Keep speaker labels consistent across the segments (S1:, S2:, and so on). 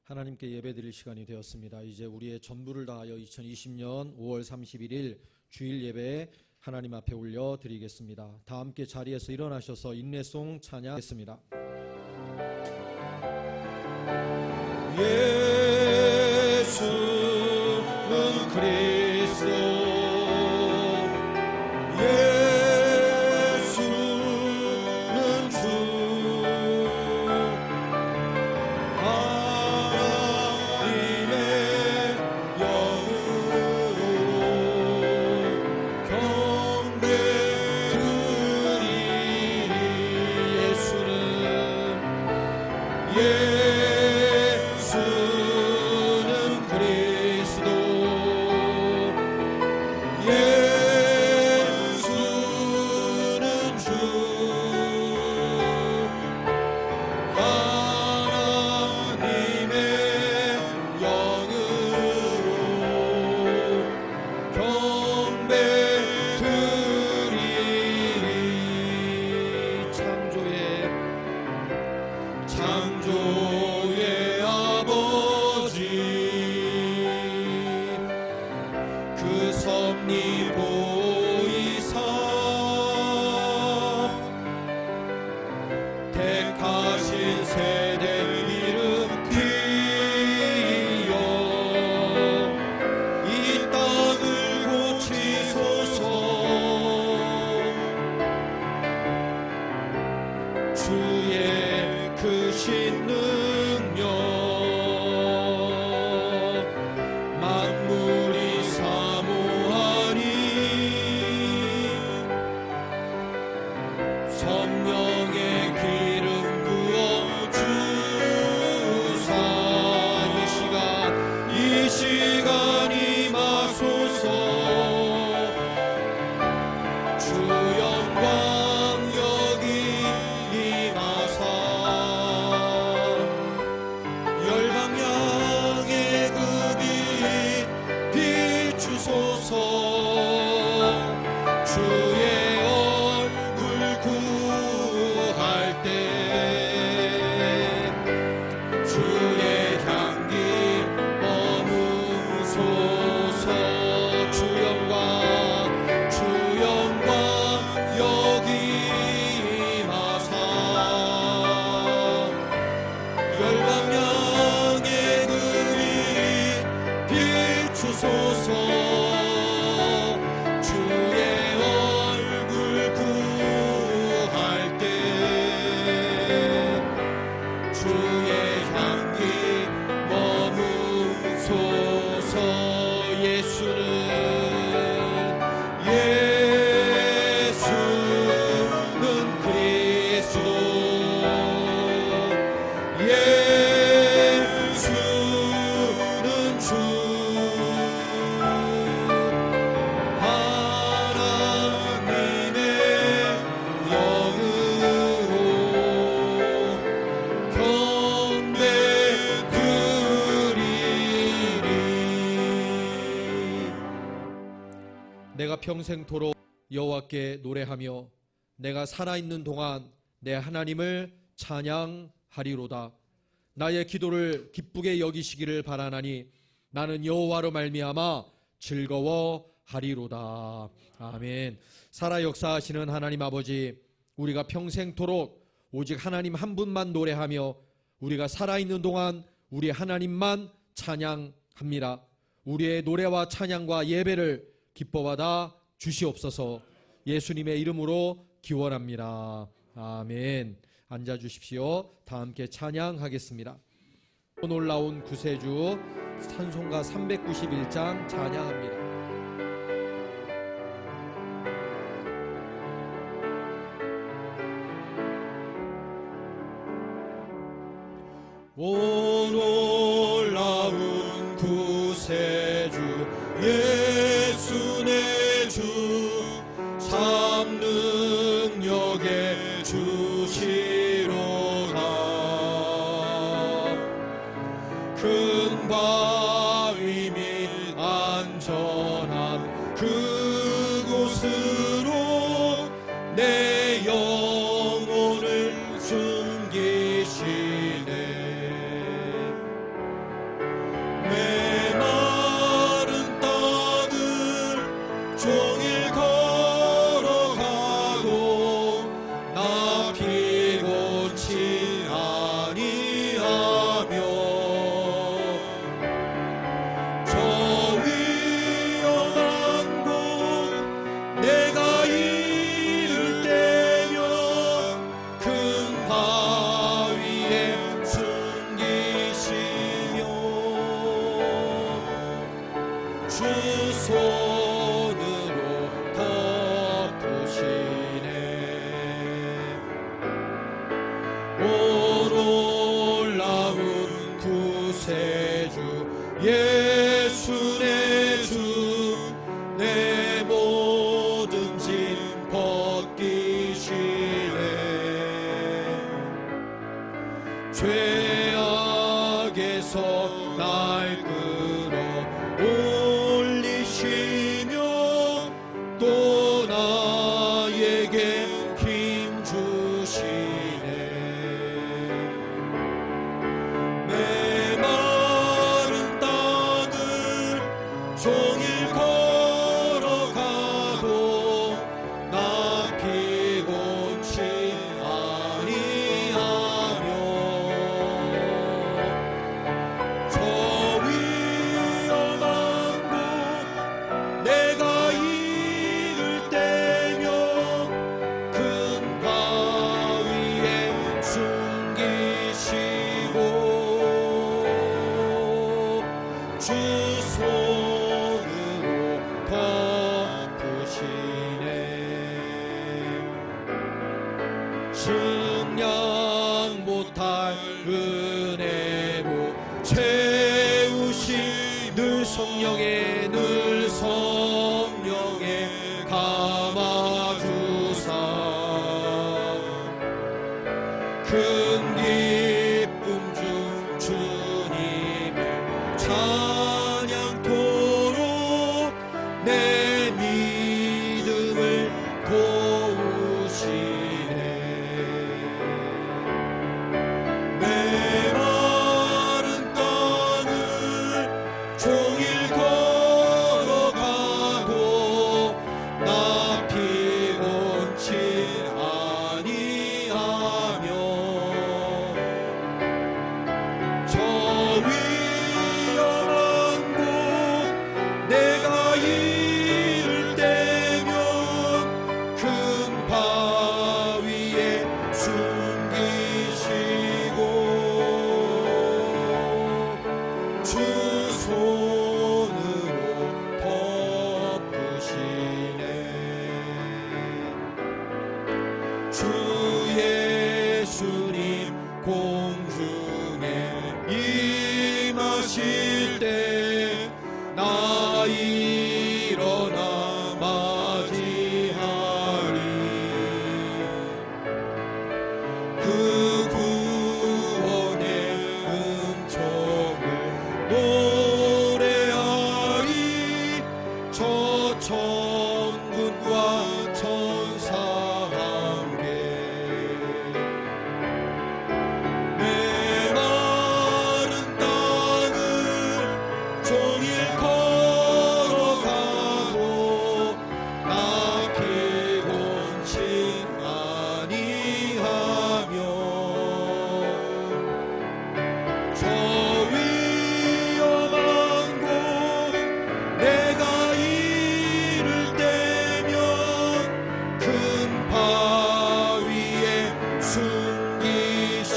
S1: 하나님께 예배드릴 시간이 되었습니다. 이제 우리의 전부를 다하여 2020년 5월 31일 주일 예배에 하나님 앞에 올려드리겠습니다. 다 함께 자리에서 일어나셔서 인내송 찬양하겠습니다. 예수는 그리스도 창조의 아버지 그 섭리 보이사 택하신 세대 일으키어 이 땅을 고치소서. 주의 크신 능력 만물이 사모하니 성령의 기름 부어 주사 이 시간 임하소서. 주 영광 여기 임하사 열방향의 그 빛 비추소서. 주의 얼굴 구할 때 주의 향기 머무소서. 주 영광 여기 임하사 열방향의 그 빛 비추소서. 주의 얼굴 구할 때 주의 향기 머무소서. 예수는 그리스도 예수는 주 하나님의 영으로 경배드리리. 내가 평생토록 여호와께 노래하며 내가 살아있는 동안 내 하나님을 찬양하리로다. 나의 기도를 기쁘게 여기시기를 바라나니 나는 여호와로 말미암아 즐거워하리로다. 아멘. 살아 역사하시는 하나님 아버지, 우리가 평생토록 오직 하나님 한 분만 노래하며 우리가 살아있는 동안 우리 하나님만 찬양합니다. 우리의 노래와 찬양과 예배를 기뻐받아 주시옵소서. 예수님의 이름으로 기원합니다. 아멘. 앉아주십시오. 다 함께 찬양하겠습니다. 놀라운 구세주 찬송가 391장 찬양합니다. 오 놀라운 구세주 예수 내 주 참 능력의 주시로다. 큰 바위 및 안전한 그곳으로 내 영혼을 숨기시네. 주 손으로 덮으시네. 올라온 구세주 예수 내 주, 내 모든 짐 벗기시네. 죄악에서 날 끌어 올리시며 또 나에게 힘 주시네. 메마른 땅을 종일 걸어가도 나 피곤치 아니하며 저 위험한 곳 내가 이을 때면 큰 바위에 숨기시고 주 손으로 덮으시네. 측량 못할 은혜로 채우시 늘 성령에 감아주사 큰 기쁨 중 주님을 찬양토록 내 믿음을 도우시네. 메마른 땅을 종일 걸어가도 나 피곤치 아니하며 저 위험한 곳 내가 이를 때면 큰 바위에 숨기시고 주 손으로 덮으시네. 주 예수님 공중에 임하실 때 나 일어나 맞이하리. 그 구원의 은총을 노래하리. 저 천군과 천사 함께 메마른 땅을 종일 걸어가도 나 피곤치 아니하며 저 위험한 곳 내가 이를 때면 큰 바위에 숨기시고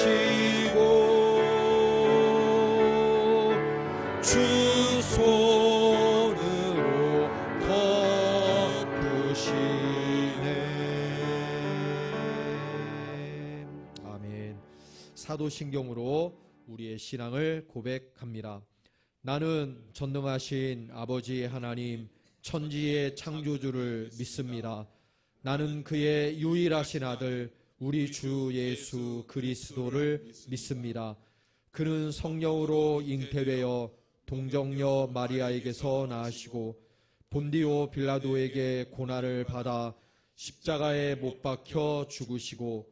S1: 주 손으로 덮으시네. 아멘. 사도신경으로 우리의 신앙을 고백합니다. 나는 전능하신 아버지 하나님 천지의 창조주를 믿습니다. 나는 그의 유일하신 아들 우리 주 예수 그리스도를 믿습니다. 그는 성령으로 잉태되어 동정녀 마리아에게서 나시고 본디오 빌라도에게 고난을 받아 십자가에 못 박혀 죽으시고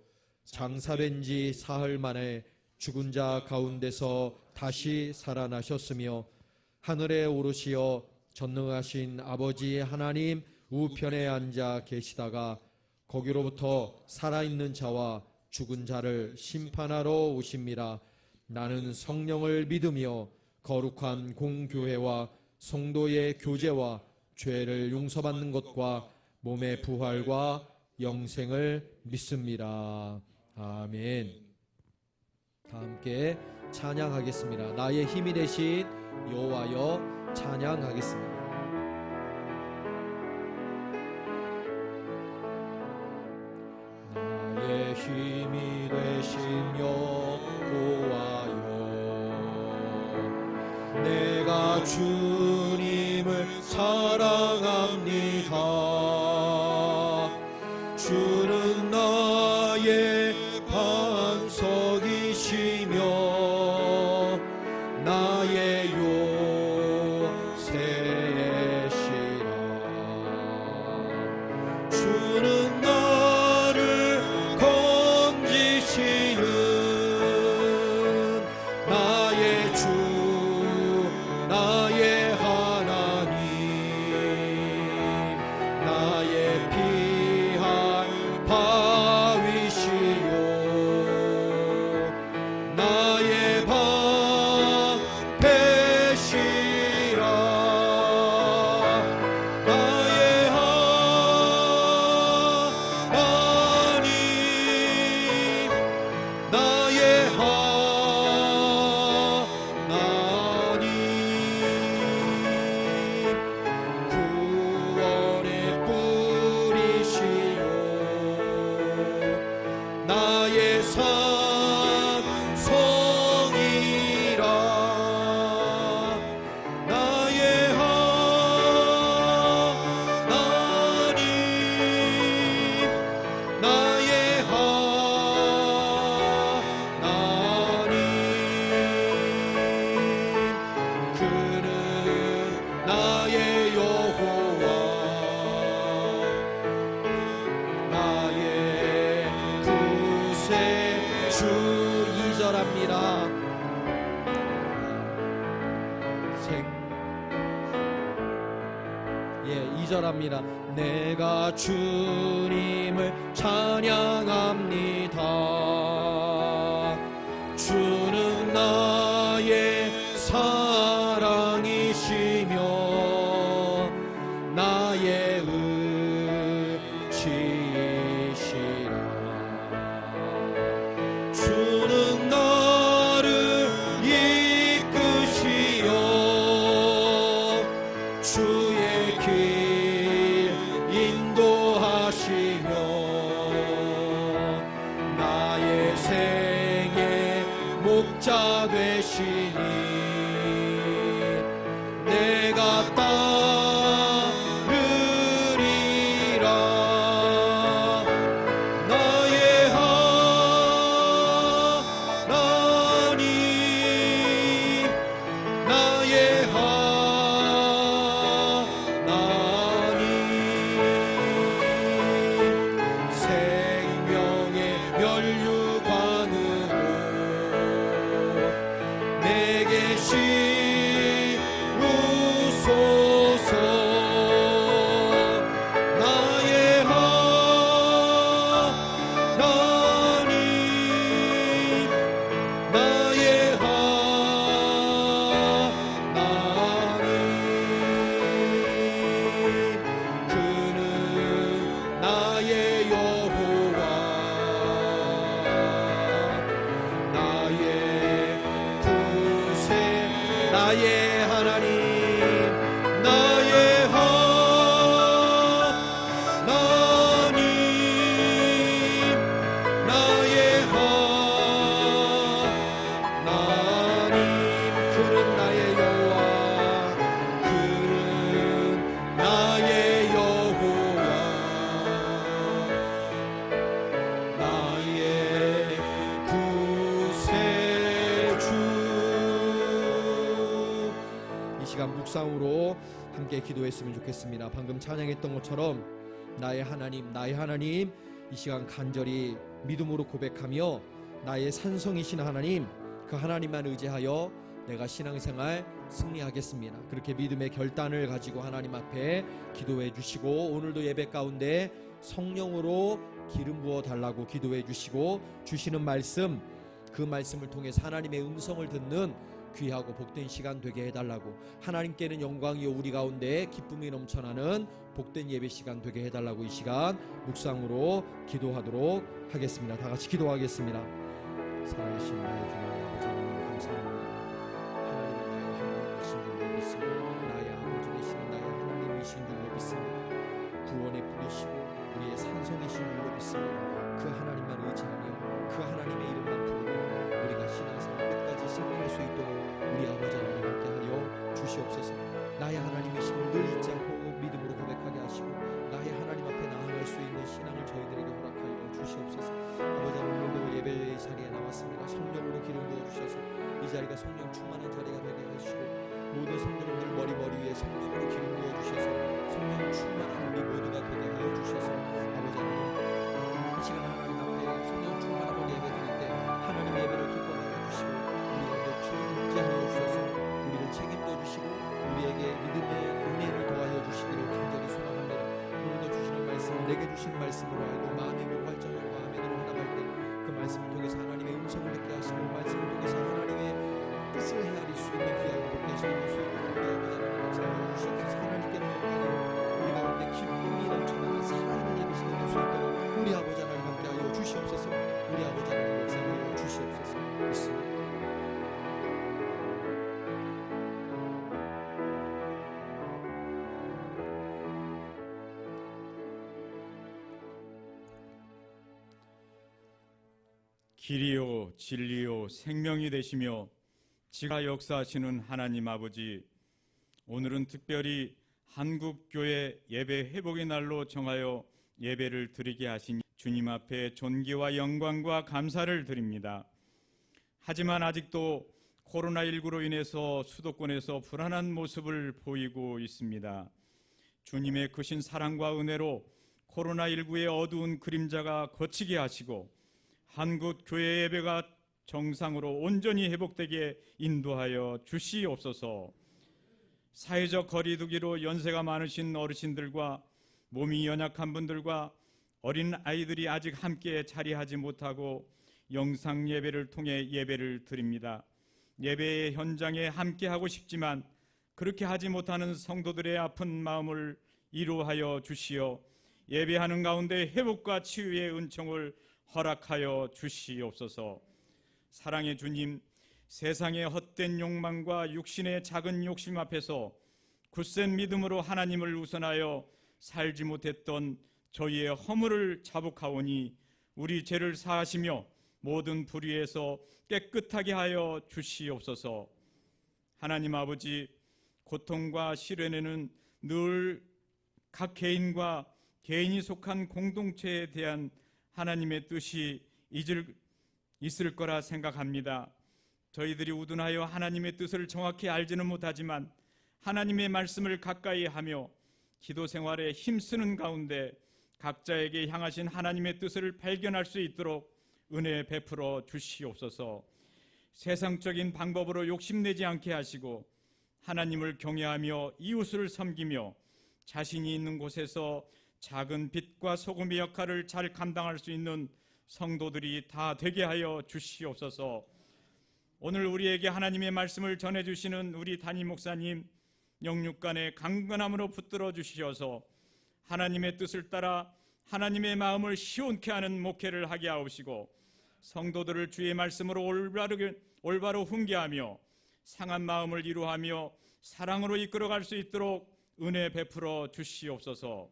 S1: 장사된 지 사흘 만에 죽은 자 가운데서 다시 살아나셨으며 하늘에 오르시어 전능하신 아버지 하나님 우편에 앉아 계시다가 거기로부터 살아있는 자와 죽은 자를 심판하러 오십니다. 나는 성령을 믿으며 거룩한 공교회와 성도의 교제와 죄를 용서받는 것과 몸의 부활과 영생을 믿습니다. 아멘. 다 함께 찬양하겠습니다. 나의 힘이 되신 여호와여 찬양하겠습니다. 힘이 되신 여호와여, 내가 주님을 사랑합니다. 주는 나의 반석이시며 나의 요새시라. 주는 나를 건지시는 나의 주, 나의 하나님, 나의 피할 바위시요, 나의 방패시라. 나의 하나님, 나의 하나님, 구원의 뿌리시요, 나의 산성이라. 나의 하나님, 나의 하나님, 그는 나의 여호와, 나의 구세주. 2절합니다. 예, 2절합니다. 내가 주님을 찬양합니다. 주는 나의 사랑이시며 나의 의지시라. 주는 나를 이끄시어 주의 길 인도하시며 나의 생의 목자 되시니 내가 따르리라. 나의 하나님, 나의 하나님, 생명의 면류관으로 내게 씌우소서. 나의 하나님, 나의 하나님, 그는 나의 여호와, 나의 구세, 나의 하나님, 나의 하나님, 나의 하나님, 그는 나의 여호와, 그는 나의 여호와, 나의 구세주. 이 시간 묵상으로 함께 기도했으면 좋겠습니다. 방금 찬양했던 것처럼 나의 하나님, 나의 하나님, 이 시간 간절히 믿음으로 고백하며 나의 산성이신 하나님, 그 하나님만 의지하여 내가 신앙생활 승리하겠습니다. 그렇게 믿음의 결단을 가지고 하나님 앞에 기도해 주시고, 오늘도 예배 가운데 성령으로 기름 부어 달라고 기도해 주시고, 주시는 말씀, 그 말씀을 통해서 하나님의 음성을 듣는 귀하고 복된 시간 되게 해달라고, 하나님께는 영광이요 우리 가운데 기쁨이 넘쳐나는 복된 예배 시간 되게 해달라고 이 시간 묵상으로 기도하도록 하겠습니다. 다 같이 기도하겠습니다. 살아계신 나의 주님 아버지 하나님 감사합니다. 하나님 나의 하나님이신 줄로 믿습니다. 나의 아버지 되시는 나의 하나님이신 줄로 믿습니다. 구원의 뿌리시고 우리의 산성이신 줄로 믿습니다. 그 하나님만 의지하며 주시옵소서. 나의 하나님이심을 늘 잊지 않고 믿음으로 고백하게 하시고 나의 하나님 앞에 나아갈 수 있는 신앙을 저희들에게 허락하여 주시옵소서. 아버지, 오늘도 예배의 자리에 나왔습니다. 성령으로 기름 부어주셔서 이 자리가 성령 충만한 자리가 되게 하시고 모든 성도님들 머리 위에 성령으로 기름 부어주셔서 성령 충만한 우리 모두가 되게 하여 주셔서 아버지 하나님, 이 시간 하나님 앞에 성령 충만함을 예배드릴 때 하나님 예배를 기뻐하여 주시고 우리 가운데 존재하여 주셔서 우리를 책임져 주시고 우리에게 믿음의 은혜를 더하여 주시기를 간절히 소망합니다. 오늘도 주시는 말씀, 내게 주신 말씀으로 알고 마음의 활정을 마음에 들어 나갈 때 그 말씀을 통해서 하나님의 음성을 듣게 하시고 말씀을 통해서 하나님의 뜻을 헤아릴 수 있는 귀한 복 되시는 모습으로 우리 아버지 하나님 역사하여 주시옵소서. 하나님께는 영광이 우리 가운데 기쁨이 넘쳐나는 살아있는 예배 시간이 될 수 있도록 우리 아버지 하나님 함께하여 주시옵소서. 우리 아버지 하나님 역사하여 주시옵소서. 믿습니다.
S2: 길이요 진리요 생명이 되시며 지가 역사하시는 하나님 아버지, 오늘은 특별히 한국교회 예배 회복의 날로 정하여 예배를 드리게 하신 주님 앞에 존귀와 영광과 감사를 드립니다. 하지만 아직도 코로나19로 인해서 수도권에서 불안한 모습을 보이고 있습니다. 주님의 크신 사랑과 은혜로 코로나19의 어두운 그림자가 걷히게 하시고 한국 교회 예배가 정상으로 온전히 회복되게 인도하여 주시옵소서. 사회적 거리두기로 연세가 많으신 어르신들과 몸이 연약한 분들과 어린 아이들이 아직 함께 자리하지 못하고 영상 예배를 통해 예배를 드립니다. 예배의 현장에 함께 하고 싶지만 그렇게 하지 못하는 성도들의 아픈 마음을 위로하여 주시어 예배하는 가운데 회복과 치유의 은총을 허락하여 주시옵소서. 사랑의 주님, 세상의 헛된 욕망과 육신의 작은 욕심 앞에서 굳센 믿음으로 하나님을 우선하여 살지 못했던 저희의 허물을 자복하오니 우리 죄를 사하시며 모든 불의에서 깨끗하게 하여 주시옵소서. 하나님 아버지, 고통과 시련에는 늘 각 개인과 개인이 속한 공동체에 대한 하나님의 뜻이 있을 거라 생각합니다. 저희들이 우둔하여 하나님의 뜻을 정확히 알지는 못하지만 하나님의 말씀을 가까이 하며 기도 생활에 힘쓰는 가운데 각자에게 향하신 하나님의 뜻을 발견할 수 있도록 은혜 베풀어 주시옵소서. 세상적인 방법으로 욕심내지 않게 하시고 하나님을 경외하며 이웃을 섬기며 자신이 있는 곳에서 작은 빛과 소금의 역할을 잘 감당할 수 있는 성도들이 다 되게 하여 주시옵소서. 오늘 우리에게 하나님의 말씀을 전해주시는 우리 담임 목사님 영육간의 강건함으로 붙들어 주시어서 하나님의 뜻을 따라 하나님의 마음을 시원케 하는 목회를 하게 하옵시고 성도들을 주의 말씀으로 올바로 훈계하며 상한 마음을 이루하며 사랑으로 이끌어갈 수 있도록 은혜 베풀어 주시옵소서.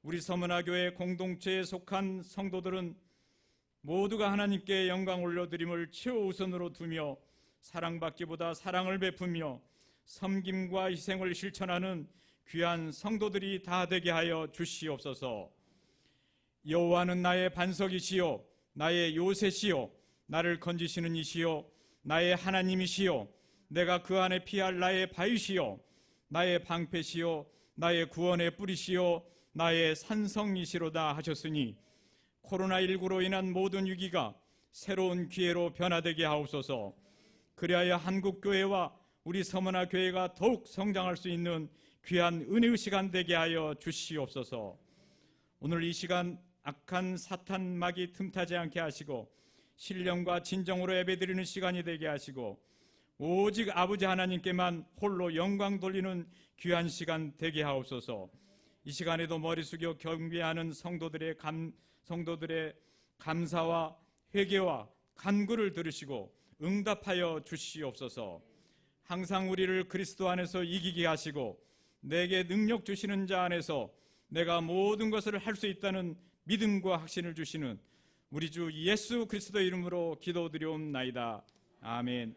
S2: 우리 서문화교회 공동체에 속한 성도들은 모두가 하나님께 영광 올려드림을 최우선으로 두며 사랑받기보다 사랑을 베푸며 섬김과 희생을 실천하는 귀한 성도들이 다 되게 하여 주시옵소서. 여호와는 나의 반석이시요 나의 요새시요 나를 건지시는 이시요 나의 하나님이시요 내가 그 안에 피할 나의 바위시요 나의 방패시요 나의 구원의 뿌리시요 나의 산성이시로다 하셨으니 코로나19로 인한 모든 위기가 새로운 기회로 변화되게 하옵소서. 그리하여 한국교회와 우리 서문화교회가 더욱 성장할 수 있는 귀한 은혜의 시간 되게 하여 주시옵소서. 오늘 이 시간 악한 사탄 막이 틈타지 않게 하시고 신령과 진정으로 예배드리는 시간이 되게 하시고 오직 아버지 하나님께만 홀로 영광 돌리는 귀한 시간 되게 하옵소서. 이 시간에도 머리 숙여 경배하는 성도들의 감사와 회개와 간구를 들으시고 응답하여 주시옵소서. 항상 우리를 그리스도 안에서 이기게 하시고 내게 능력 주시는 자 안에서 내가 모든 것을 할 수 있다는 믿음과 확신을 주시는 우리 주 예수 그리스도 이름으로 기도드리옵나이다. 아멘.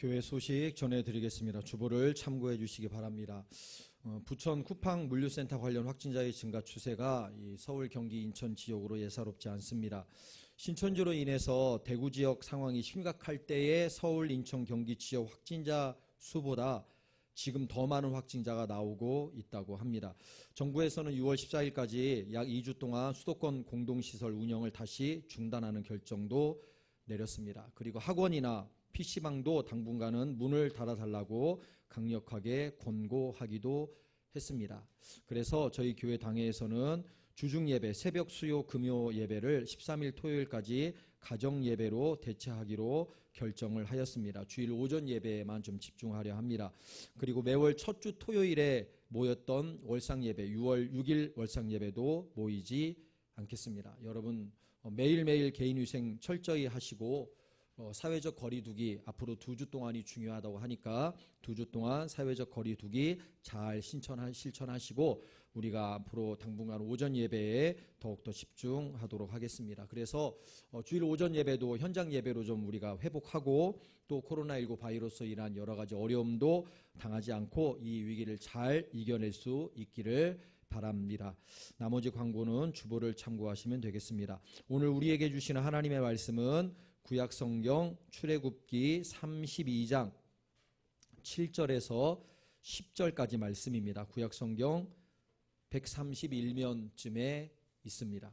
S1: 교회 소식 전해드리겠습니다. 주보를 참고해 주시기 바랍니다. 부천 쿠팡 물류센터 관련 확진자의 증가 추세가 이 서울, 경기, 인천 지역으로 예사롭지 않습니다. 신천지로 인해서 대구 지역 상황이 심각할 때의 서울, 인천, 경기 지역 확진자 수보다 지금 더 많은 확진자가 나오고 있다고 합니다. 정부에서는 6월 14일까지 약 2주 동안 수도권 공동시설 운영을 다시 중단하는 결정도 내렸습니다. 그리고 학원이나 PC방도 당분간은 문을 닫아달라고 강력하게 권고하기도 했습니다. 그래서 저희 교회 당회에서는 주중 예배, 새벽 수요 금요 예배를 13일 토요일까지 가정 예배로 대체하기로 결정을 하였습니다. 주일 오전 예배에만 좀 집중하려 합니다. 그리고 매월 첫 주 토요일에 모였던 월상 예배, 6월 6일 월상 예배도 모이지 않겠습니다. 여러분 매일매일 개인위생 철저히 하시고 사회적 거리두기 앞으로 2주 동안이 중요하다고 하니까 2주 동안 사회적 거리두기 잘 실천하시고 우리가 앞으로 당분간 오전 예배에 더욱더 집중하도록 하겠습니다. 그래서 주일 오전 예배도 현장 예배로 좀 우리가 회복하고 또 코로나19 바이러스로 인한 여러 가지 어려움도 당하지 않고 이 위기를 잘 이겨낼 수 있기를 바랍니다. 나머지 광고는 주보를 참고하시면 되겠습니다. 오늘 우리에게 주시는 하나님의 말씀은 구약성경 출애굽기 32장 7절에서 10절까지 말씀입니다. 구약성경 131면쯤에 있습니다.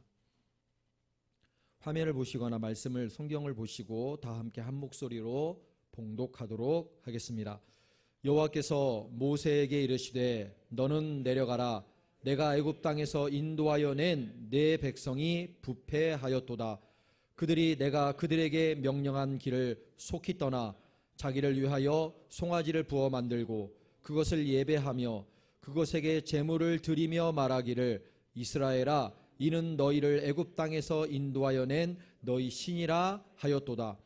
S1: 화면을 보시거나 말씀을 성경을 보시고 다 함께 한 목소리로 봉독하도록 하겠습니다. 여호와께서 모세에게 이르시되 너는 내려가라. 내가 애굽 땅에서 인도하여 낸 내 백성이 부패하였도다. 그들이 내가 그들에게 명령한 길을 속히 떠나 자기를 위하여 송아지를 부어 만들고 그것을 예배하며 그것에게 제물을 드리며 말하기를 이스라엘아 이는 너희를 애굽 땅에서 인도하여 낸 너희 신이라 하였도다.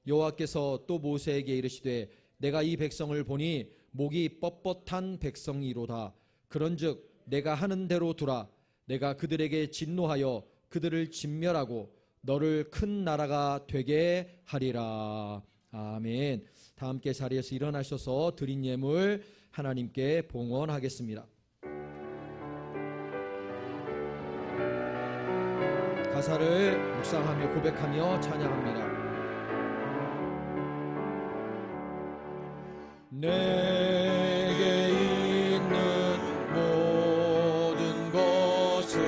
S1: 여호와께서 또 모세에게 이르시되 내가 이 백성을 보니 목이 뻣뻣한 백성이로다. 그런즉 내가 하는 대로 두라. 내가 그들에게 진노하여 그들을 진멸하고 너를 큰 나라가 되게 하리라. 아멘. 다 함께 자리에서 일어나셔서 드린 예물 하나님께 봉헌하겠습니다. 가사를 묵상하며 고백하며 찬양합니다. 내게 있는 모든 것을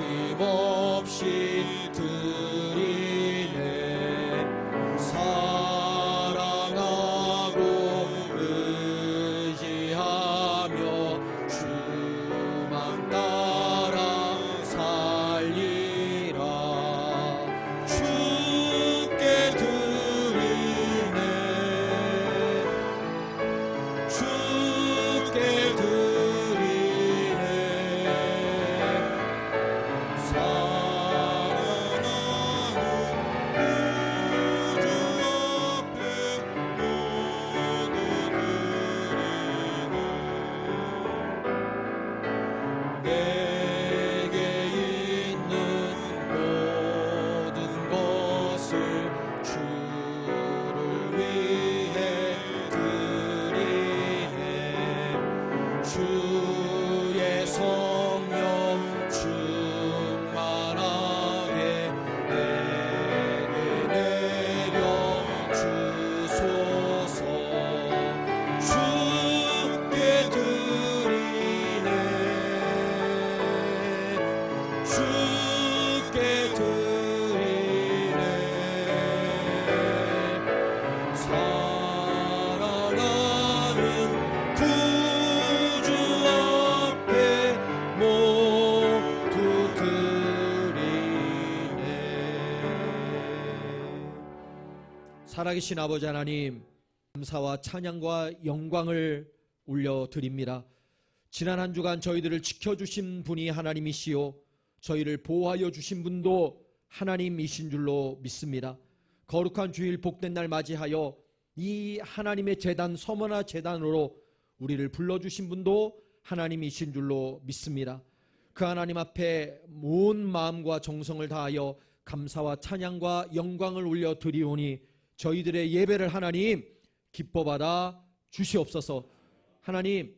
S1: 아낌없이 드리네. 사랑하고 의지하며 주만 따라 살리라. 주께 드리네. 주께 드리네. 사랑하는 구주 앞에 모두 드리네. 내게 있는 모든 것을 주를 위해 드리네. 주의 성령 충만하게 내게 내려 주소서. 주께 드리네. 주께 드리네. 사랑하는 구주 앞에 모두 드리네. 살아계신 아버지 하나님, 감사와 찬양과 영광을 올려드립니다. 지난 한 주간 저희들을 지켜주신 분이 하나님이시요 저희를 보호하여 주신 분도 하나님이신 줄로 믿습니다. 거룩한 주일 복된 날 맞이하여 이 하나님의 제단 서머나 제단으로 우리를 불러주신 분도 하나님이신 줄로 믿습니다. 그 하나님 앞에 온 마음과 정성을 다하여 감사와 찬양과 영광을 올려드리오니 저희들의 예배를 하나님 기뻐 받아 주시옵소서. 하나님,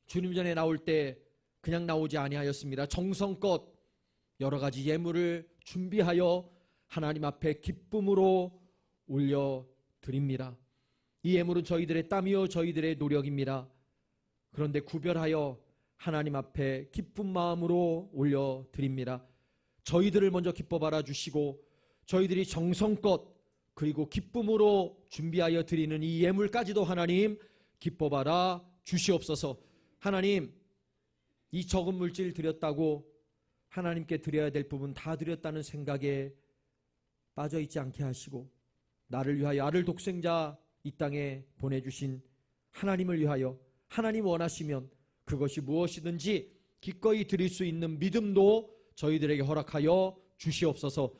S1: 주님 전에 나올 때 그냥 나오지 아니하였습니다. 정성껏 여러 가지 예물을 준비하여 하나님 앞에 기쁨으로 올려드립니다. 이 예물은 저희들의 땀이요 저희들의 노력입니다. 그런데 구별하여 하나님 앞에 기쁜 마음으로 올려드립니다. 저희들을 먼저 기뻐 바라주시고 저희들이 정성껏 그리고 기쁨으로 준비하여 드리는 이 예물까지도 하나님 기뻐 바라 주시옵소서. 하나님, 이 적은 물질 드렸다고 하나님께 드려야 될 부분 다 드렸다는 생각에 빠져있지 않게 하시고 나를 위하여 아들 독생자 이 땅에 보내주신 하나님을 위하여 하나님 원하시면 그것이 무엇이든지 기꺼이 드릴 수 있는 믿음도 저희들에게 허락하여 주시옵소서.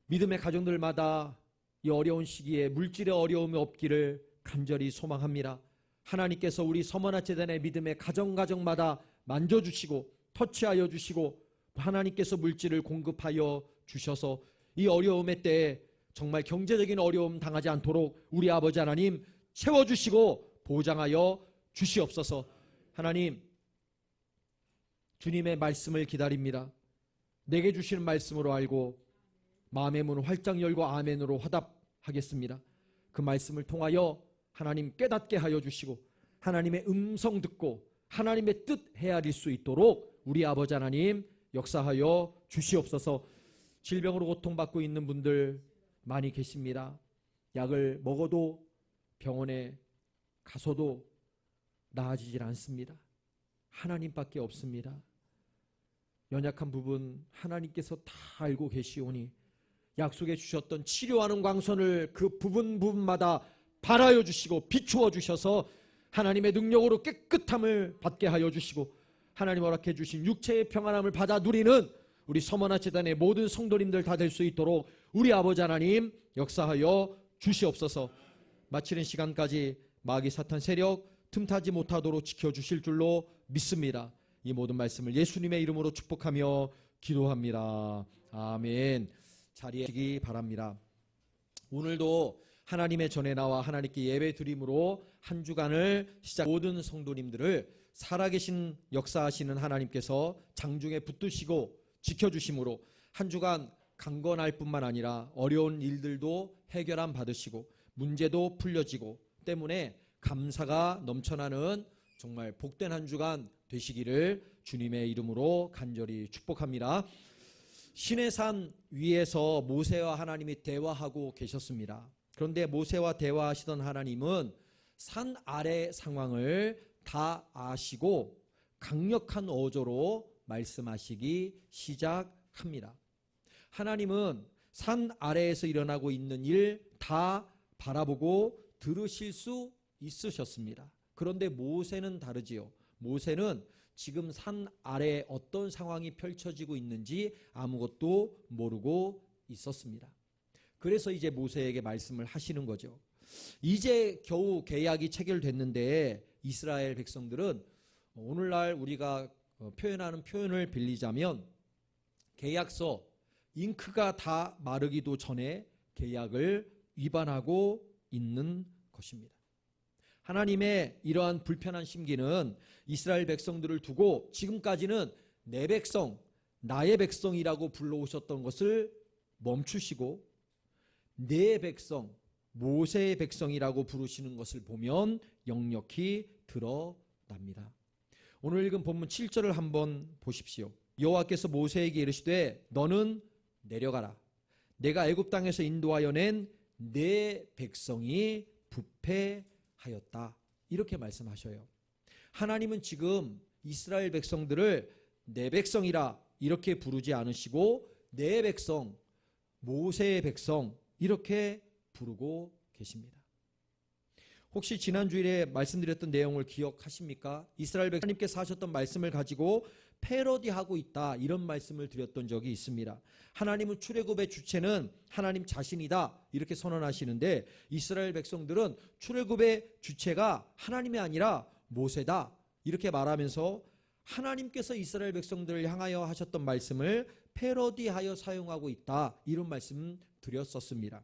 S1: 믿음의 가정들마다 이 어려운 시기에 물질의 어려움이 없기를 간절히 소망합니다. 하나님께서 우리 서머나재단의 믿음의 가정마다 만져주시고 터치하여 주시고 하나님께서 물질을 공급하여 주셔서 이 어려움의 때에 정말 경제적인 어려움 당하지 않도록 우리 아버지 하나님 채워주시고 보장하여 주시옵소서. 하나님, 주님의 말씀을 기다립니다. 내게 주시는 말씀으로 알고 마음의 문을 활짝 열고 아멘으로 화답하겠습니다. 그 말씀을 통하여 하나님 깨닫게 하여 주시고 하나님의 음성 듣고 하나님의 뜻 헤아릴 수 있도록 우리 아버지 하나님 역사하여 주시옵소서. 질병으로 고통받고 있는 분들 많이 계십니다. 약을 먹어도 병원에 가서도 나아지질 않습니다. 하나님밖에 없습니다. 연약한 부분 하나님께서 다 알고 계시오니 약속해 주셨던 치료하는 광선을 그 부분마다 발하여 주시고 비추어 주셔서 하나님의 능력으로 깨끗함을 받게 하여 주시고 하나님 허락해 주신 육체의 평안함을 받아 누리는 우리 서머나 재단의 모든 성도님들 다 될 수 있도록 우리 아버지 하나님 역사하여 주시옵소서. 마치는 시간까지 마귀 사탄 세력 틈타지 못하도록 지켜주실 줄로 믿습니다. 이 모든 말씀을 예수님의 이름으로 축복하며 기도합니다. 아멘. 자리에 계시기 바랍니다. 오늘도 하나님의 전에 나와 하나님께 예배 드림으로 한 주간을 시작 모든 성도님들을 살아계신 역사하시는 하나님께서 장중에 붙드시고 지켜주심으로 한 주간 강건할 뿐만 아니라 어려운 일들도 해결함 받으시고 문제도 풀려지고 때문에 감사가 넘쳐나는 정말 복된 한 주간 되시기를 주님의 이름으로 간절히 축복합니다. 시내산 위에서 모세와 하나님이 대화하고 계셨습니다. 그런데 모세와 대화하시던 하나님은 산 아래 상황을 다 아시고 강력한 어조로 말씀하시기 시작합니다. 하나님은 산 아래에서 일어나고 있는 일 다 바라보고 들으실 수 있으셨습니다. 그런데 모세는 다르지요. 모세는 지금 산 아래에 어떤 상황이 펼쳐지고 있는지 아무것도 모르고 있었습니다. 그래서 이제 모세에게 말씀을 하시는 거죠. 이제 겨우 계약이 체결됐는데 이스라엘 백성들은 오늘날 우리가 표현하는 표현을 빌리자면 계약서 잉크가 다 마르기도 전에 계약을 위반하고 있는 것입니다. 하나님의 이러한 불편한 심기는 이스라엘 백성들을 두고 지금까지는 내 백성, 나의 백성이라고 불러오셨던 것을 멈추시고 내 백성, 모세의 백성이라고 부르시는 것을 보면 역력히 드러납니다. 오늘 읽은 본문 7절을 한번 보십시오. 여호와께서 모세에게 이르시되 너는 내려가라. 내가 애굽 땅에서 인도하여 낸 내 백성이 부패하였다. 이렇게 말씀하셔요. 하나님은 지금 이스라엘 백성들을 내 백성이라 이렇게 부르지 않으시고 내 백성, 모세의 백성 이렇게 부르고 계십니다. 혹시 지난 주일에 말씀드렸던 내용을 기억하십니까? 이스라엘 백성 하나님께서 하셨던 말씀을 가지고 패러디하고 있다 이런 말씀을 드렸던 적이 있습니다. 하나님은 출애굽의 주체는 하나님 자신이다 이렇게 선언하시는데 이스라엘 백성들은 출애굽의 주체가 하나님이 아니라 모세다 이렇게 말하면서 하나님께서 이스라엘 백성들을 향하여 하셨던 말씀을 패러디하여 사용하고 있다 이런 말씀 드렸었습니다.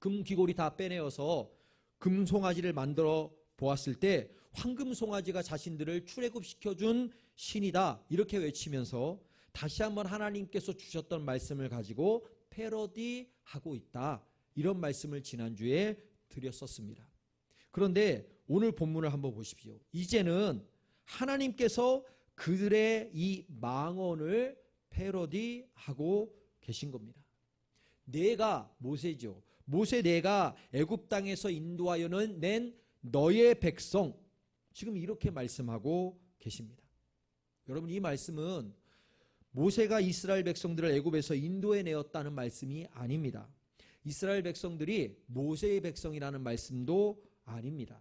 S1: 금 귀고리 다 빼내어서 금송아지를 만들어 보았을 때 황금송아지가 자신들을 출애굽시켜준 신이다 이렇게 외치면서 다시 한번 하나님께서 주셨던 말씀을 가지고 패러디하고 있다. 이런 말씀을 지난주에 드렸었습니다. 그런데 오늘 본문을 한번 보십시오. 이제는 하나님께서 그들의 이 망언을 패러디하고 계신 겁니다. 내가 모세죠. 모세 내가 애굽 땅에서 인도하여는 낸 너의 백성, 지금 이렇게 말씀하고 계십니다. 여러분, 이 말씀은 모세가 이스라엘 백성들을 애굽에서 인도해 내었다는 말씀이 아닙니다. 이스라엘 백성들이 모세의 백성이라는 말씀도 아닙니다.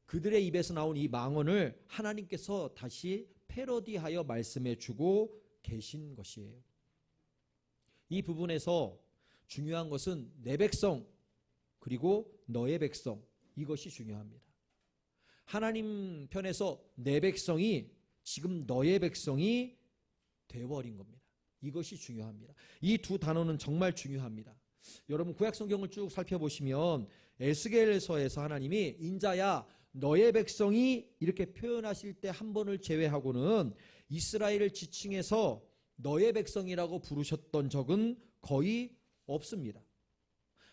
S1: 그들의 입에서 나온 이 망언을 하나님께서 다시 패러디하여 말씀해 주고 계신 것이에요. 이 부분에서 중요한 것은 내 백성 그리고 너의 백성, 이것이 중요합니다. 하나님 편에서 내 백성이 지금 너의 백성이 되어버린 겁니다. 이것이 중요합니다. 이 두 단어는 정말 중요합니다. 여러분, 구약 성경을 쭉 살펴보시면 에스겔서에서 하나님이 인자야 너의 백성이 이렇게 표현하실 때 한 번을 제외하고는 이스라엘을 지칭해서 너의 백성이라고 부르셨던 적은 거의 없습니다.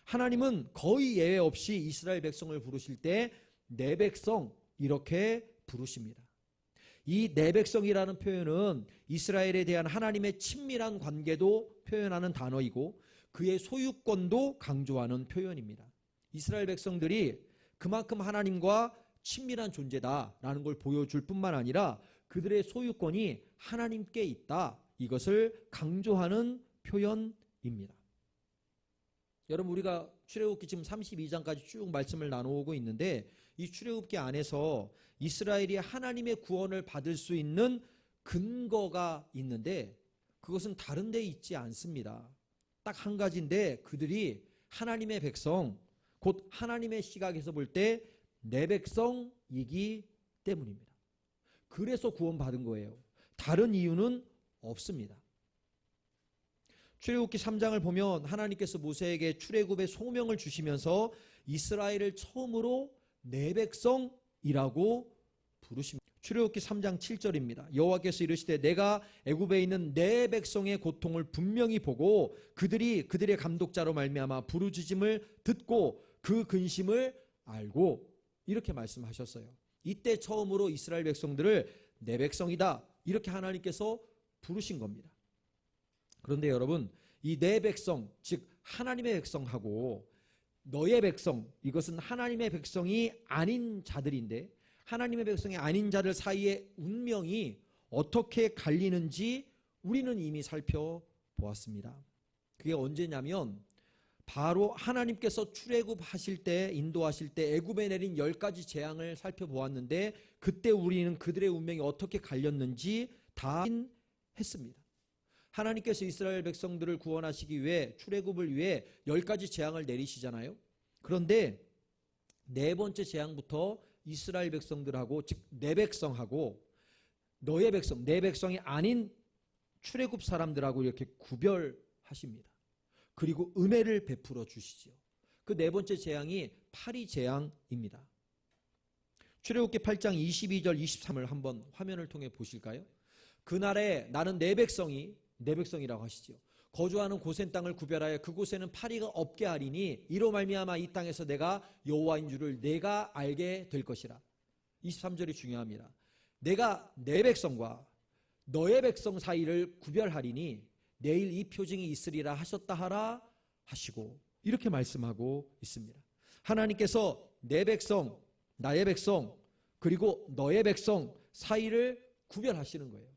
S1: 하나님은 거의 예외 없이 이스라엘 백성을 부르실 때 내 백성 이렇게 부르십니다. 이 내 백성이라는 표현은 이스라엘에 대한 하나님의 친밀한 관계도 표현하는 단어이고 그의 소유권도 강조하는 표현입니다. 이스라엘 백성들이 그만큼 하나님과 친밀한 존재다라는 걸 보여줄 뿐만 아니라 그들의 소유권이 하나님께 있다, 이것을 강조하는 표현입니다. 여러분, 우리가 출애굽기 지금 32장까지 쭉 말씀을 나누고 있는데 이 출애굽기 안에서 이스라엘이 하나님의 구원을 받을 수 있는 근거가 있는데 그것은 다른 데 있지 않습니다. 딱 한 가지인데 그들이 하나님의 백성, 곧 하나님의 시각에서 볼 때 내 백성이기 때문입니다. 그래서 구원받은 거예요. 다른 이유는 없습니다. 출애굽기 3장을 보면 하나님께서 모세에게 출애굽의 소명을 주시면서 이스라엘을 처음으로 내 백성이라고 부르십니다. 출애굽기 3장 7절입니다. 여호와께서 이르시되 내가 애굽에 있는 내 백성의 고통을 분명히 보고 그들이 그들의 감독자로 말미암아 부르짖음을 듣고 그 근심을 알고, 이렇게 말씀하셨어요. 이때 처음으로 이스라엘 백성들을 내 백성이다 이렇게 하나님께서 부르신 겁니다. 그런데 여러분, 이 내 백성, 즉 하나님의 백성하고 너의 백성, 이것은 하나님의 백성이 아닌 자들인데 하나님의 백성이 아닌 자들 사이의 운명이 어떻게 갈리는지 우리는 이미 살펴보았습니다. 그게 언제냐면 바로 하나님께서 출애굽하실 때, 인도하실 때 애굽에 내린 10가지 재앙을 살펴보았는데 그때 우리는 그들의 운명이 어떻게 갈렸는지 다 했습니다. 하나님께서 이스라엘 백성들을 구원하시기 위해 출애굽을 위해 10가지 재앙을 내리시잖아요. 그런데 네 번째 재앙부터 이스라엘 백성들하고, 즉 내 백성하고 너의 백성, 내 백성이 아닌 출애굽 사람들하고 이렇게 구별하십니다. 그리고 은혜를 베풀어 주시지요. 그 네 번째 재앙이 파리 재앙입니다. 출애굽기 8장 22절 23을 한번 화면을 통해 보실까요? 그날에 나는 내 백성이, 내 백성이라고 하시지요, 거주하는 고센 땅을 구별하여 그곳에는 파리가 없게 하리니 이로 말미암아 이 땅에서 내가 여호와인 줄을 내가 알게 될 것이라. 23절이 중요합니다. 내가 내 백성과 너의 백성 사이를 구별하리니 내일 이 표징이 있으리라 하셨다 하라 하시고, 이렇게 말씀하고 있습니다. 하나님께서 내 백성, 나의 백성, 그리고 너의 백성 사이를 구별하시는 거예요.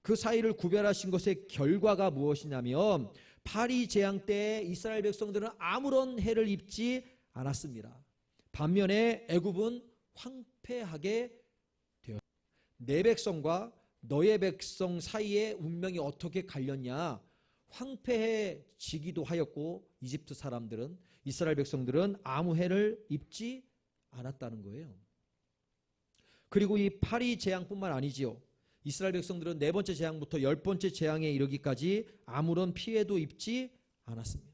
S1: 그 사이를 구별하신 것의 결과가 무엇이냐면 파리 재앙 때 이스라엘 백성들은 아무런 해를 입지 않았습니다. 반면에 애굽은 황폐하게 되었습니다. 내 백성과 너의 백성 사이의 운명이 어떻게 갈렸냐? 황폐해지기도 하였고 이집트 사람들은, 이스라엘 백성들은 아무 해를 입지 않았다는 거예요. 그리고 이 파리 재앙뿐만 아니지요. 이스라엘 백성들은 네 번째 재앙부터 10번째 재앙에 이르기까지 아무런 피해도 입지 않았습니다.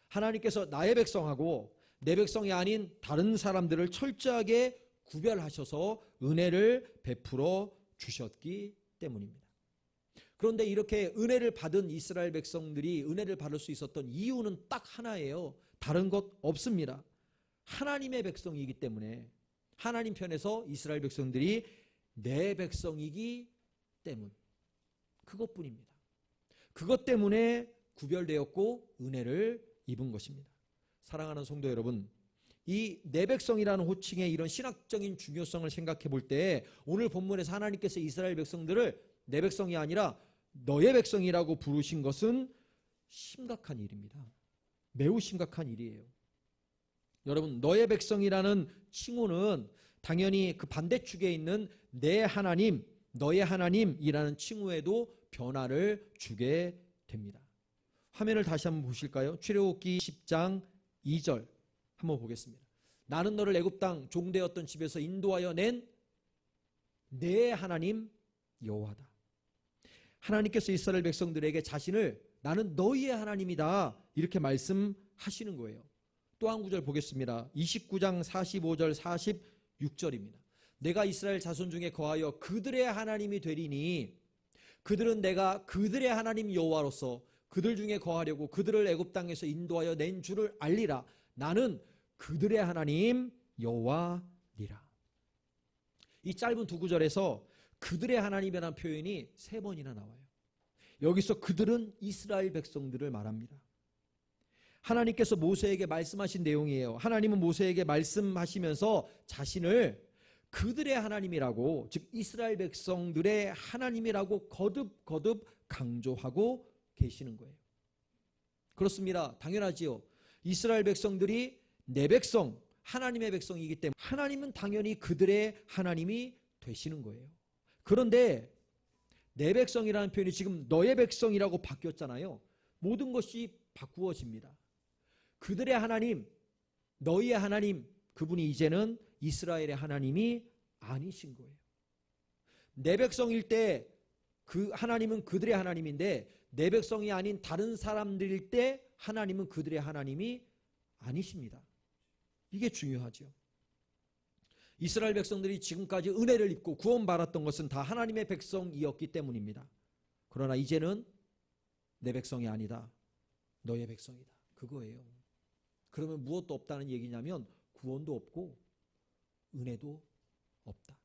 S1: 하나님께서 나의 백성하고 내 백성이 아닌 다른 사람들을 철저하게 구별하셔서 은혜를 베풀어 주셨기 때문입니다. 그런데 이렇게 은혜를 받은 이스라엘 백성들이 은혜를 받을 수 있었던 이유는 딱 하나예요. 다른 것 없습니다. 하나님의 백성이기 때문에, 하나님 편에서 이스라엘 백성들이 내 백성이기 때문, 그것뿐입니다. 그것 때문에 구별되었고 은혜를 입은 것입니다. 사랑하는 성도 여러분, 이 내 백성이라는 호칭의 이런 신학적인 중요성을 생각해 볼 때 오늘 본문에서 하나님께서 이스라엘 백성들을 내 백성이 아니라 너의 백성이라고 부르신 것은 심각한 일입니다. 매우 심각한 일이에요. 여러분, 너의 백성이라는 칭호는 당연히 그 반대축에 있는 내 하나님, 너의 하나님이라는 칭호에도 변화를 주게 됩니다. 화면을 다시 한번 보실까요? 출애굽기 10장 2절 한번 보겠습니다. 나는 너를 애굽 땅 종되었던 집에서 인도하여 낸 내 하나님 여호와다. 하나님께서 이스라엘 백성들에게 자신을 나는 너희의 하나님이다 이렇게 말씀하시는 거예요. 또 한 구절 보겠습니다. 29장 45절 46절입니다. 내가 이스라엘 자손 중에 거하여 그들의 하나님이 되리니 그들은 내가 그들의 하나님 여호와로서 그들 중에 거하려고 그들을 애굽 땅에서 인도하여 낸 줄을 알리라. 나는 그들의 하나님 여호와니라. 이 짧은 두 구절에서 그들의 하나님이라는 표현이 3번이나 나와요. 여기서 그들은 이스라엘 백성들을 말합니다. 하나님께서 모세에게 말씀하신 내용이에요. 하나님은 모세에게 말씀하시면서 자신을 그들의 하나님이라고, 즉 이스라엘 백성들의 하나님이라고 거듭 강조하고 계시는 거예요. 그렇습니다. 당연하지요. 이스라엘 백성들이 내 백성, 하나님의 백성이기 때문에 하나님은 당연히 그들의 하나님이 되시는 거예요. 그런데 내 백성이라는 표현이 지금 너의 백성이라고 바뀌었잖아요. 모든 것이 바꾸어집니다. 그들의 하나님, 너희의 하나님, 그분이 이제는 이스라엘의 하나님이 아니신 거예요. 내 백성일 때 그 하나님은 그들의 하나님인데 내 백성이 아닌 다른 사람들일 때 하나님은 그들의 하나님이 아니십니다. 이게 중요하죠. 이스라엘 백성들이 지금까지 은혜를 입고 구원받았던 것은 다 하나님의 백성이었기 때문입니다. 그러나 이제는 내 백성이 아니다. 너의 백성이다. 그거예요. 그러면 무엇도 없다는 얘기냐면 구원도 없고 은혜도 없다.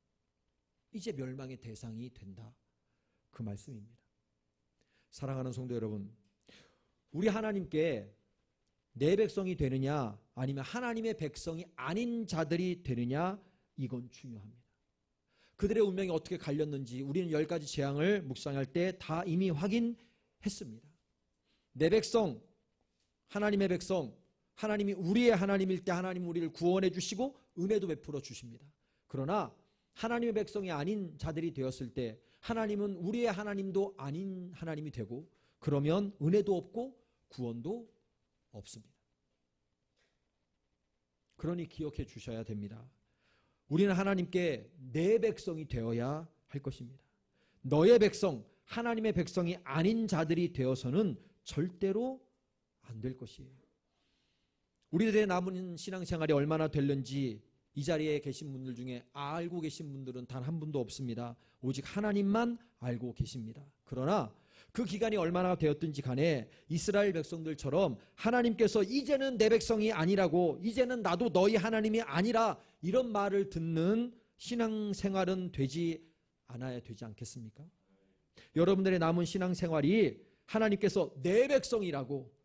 S1: 이제 멸망의 대상이 된다. 그 말씀입니다. 사랑하는 성도 여러분, 우리 하나님께 내 백성이 되느냐 아니면 하나님의 백성이 아닌 자들이 되느냐, 이건 중요합니다. 그들의 운명이 어떻게 갈렸는지 우리는 10가지 재앙을 묵상할 때 다 이미 확인했습니다. 내 백성, 하나님의 백성, 하나님이 우리의 하나님일 때 하나님은 우리를 구원해 주시고 은혜도 베풀어 주십니다. 그러나 하나님의 백성이 아닌 자들이 되었을 때 하나님은 우리의 하나님도 아닌 하나님이 되고, 그러면 은혜도 없고 구원도 없습니다. 그러니 기억해 주셔야 됩니다. 우리는 하나님께 내 백성이 되어야 할 것입니다. 너의 백성, 하나님의 백성이 아닌 자들이 되어서는 절대로 안 될 것이에요. 우리들의 남은 신앙생활이 얼마나 될는지 이 자리에 계신 분들 중에 알고 계신 분들은 단 한 분도 없습니다. 오직 하나님만 알고 계십니다. 그러나 그 기간이 얼마나 되었든지 간에 이스라엘 백성들처럼 하나님께서 이제는 내 백성이 아니라고, 이제는 나도 너희 하나님이 아니라, 이런 말을 듣는 신앙생활은 되지 않아야 되지 않겠습니까? 여러분들의 남은 신앙생활이 하나님께서 내 백성이라고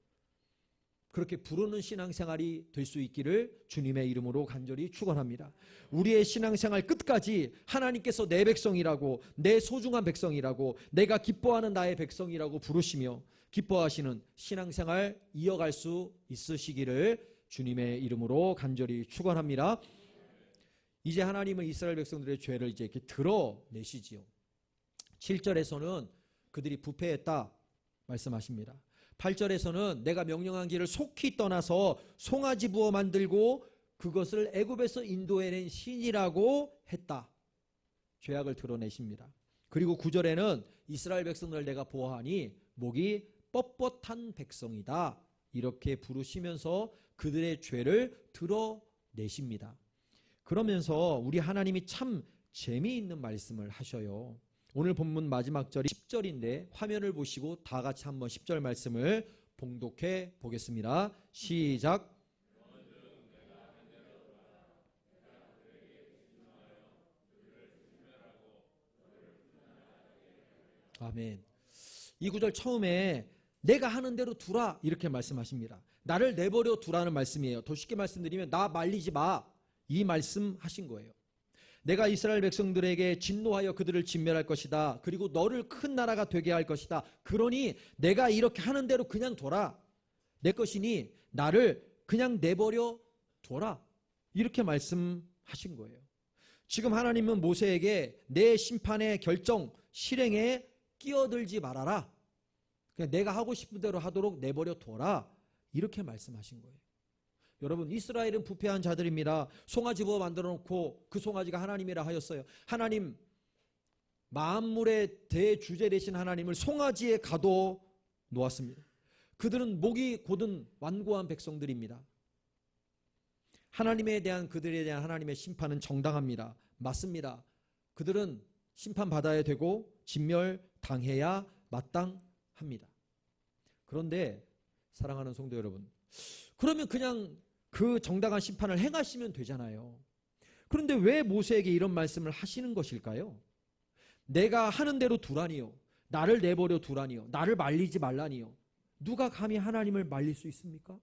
S1: 그렇게 부르는 신앙생활이 될 수 있기를 주님의 이름으로 간절히 축원합니다. 우리의 신앙생활 끝까지 하나님께서 내 백성이라고, 내 소중한 백성이라고, 내가 기뻐하는 나의 백성이라고 부르시며 기뻐하시는 신앙생활 이어갈 수 있으시기를 주님의 이름으로 간절히 축원합니다. 이제 하나님은 이스라엘 백성들의 죄를 이제 이렇게 드러내시지요. 7절에서는 그들이 부패했다 말씀하십니다. 8절에서는 내가 명령한 길을 속히 떠나서 송아지 부어 만들고 그것을 애굽에서 인도해낸 신이라고 했다. 죄악을 드러내십니다. 그리고 9절에는 이스라엘 백성들을 내가 보아하니 목이 뻣뻣한 백성이다. 이렇게 부르시면서 그들의 죄를 드러내십니다. 그러면서 우리 하나님이 참 재미있는 말씀을 하셔요. 오늘 본문 마지막 절이 10절인데 화면을 보시고 다 같이 한번 10절 말씀을 봉독해 보겠습니다. 시작. 아멘. 이 구절 처음에 내가 하는 대로 두라 이렇게 말씀하십니다. 나를 내버려 두라는 말씀이에요. 더 쉽게 말씀드리면 나 말리지 마 이 말씀하신 거예요. 내가 이스라엘 백성들에게 진노하여 그들을 진멸할 것이다. 그리고 너를 큰 나라가 되게 할 것이다. 그러니 내가 이렇게 하는 대로 그냥 둬라. 내 것이니 나를 그냥 내버려 둬라. 이렇게 말씀하신 거예요. 지금 하나님은 모세에게 내 심판의 결정, 실행에 끼어들지 말아라. 그냥 내가 하고 싶은 대로 하도록 내버려 둬라. 이렇게 말씀하신 거예요. 여러분, 이스라엘은 부패한 자들입니다. 송아지 부어 만들어 놓고 그 송아지가 하나님이라 하였어요. 하나님, 만물의 대주제 되신 하나님을 송아지에 가둬 놓았습니다. 그들은 목이 곧은 완고한 백성들입니다. 하나님에 대한 그들에 대한 하나님의 심판은 정당합니다. 맞습니다. 그들은 심판받아야 되고 진멸당해야 마땅합니다. 그런데 사랑하는 성도 여러분, 그러면 그냥 그 정당한 심판을 행하시면 되잖아요. 그런데 왜 모세에게 이런 말씀을 하시는 것일까요? 내가 하는 대로 두라니요, 나를 내버려 두라니요, 나를 말리지 말라니요. 누가 감히 하나님을 말릴 수 있습니까?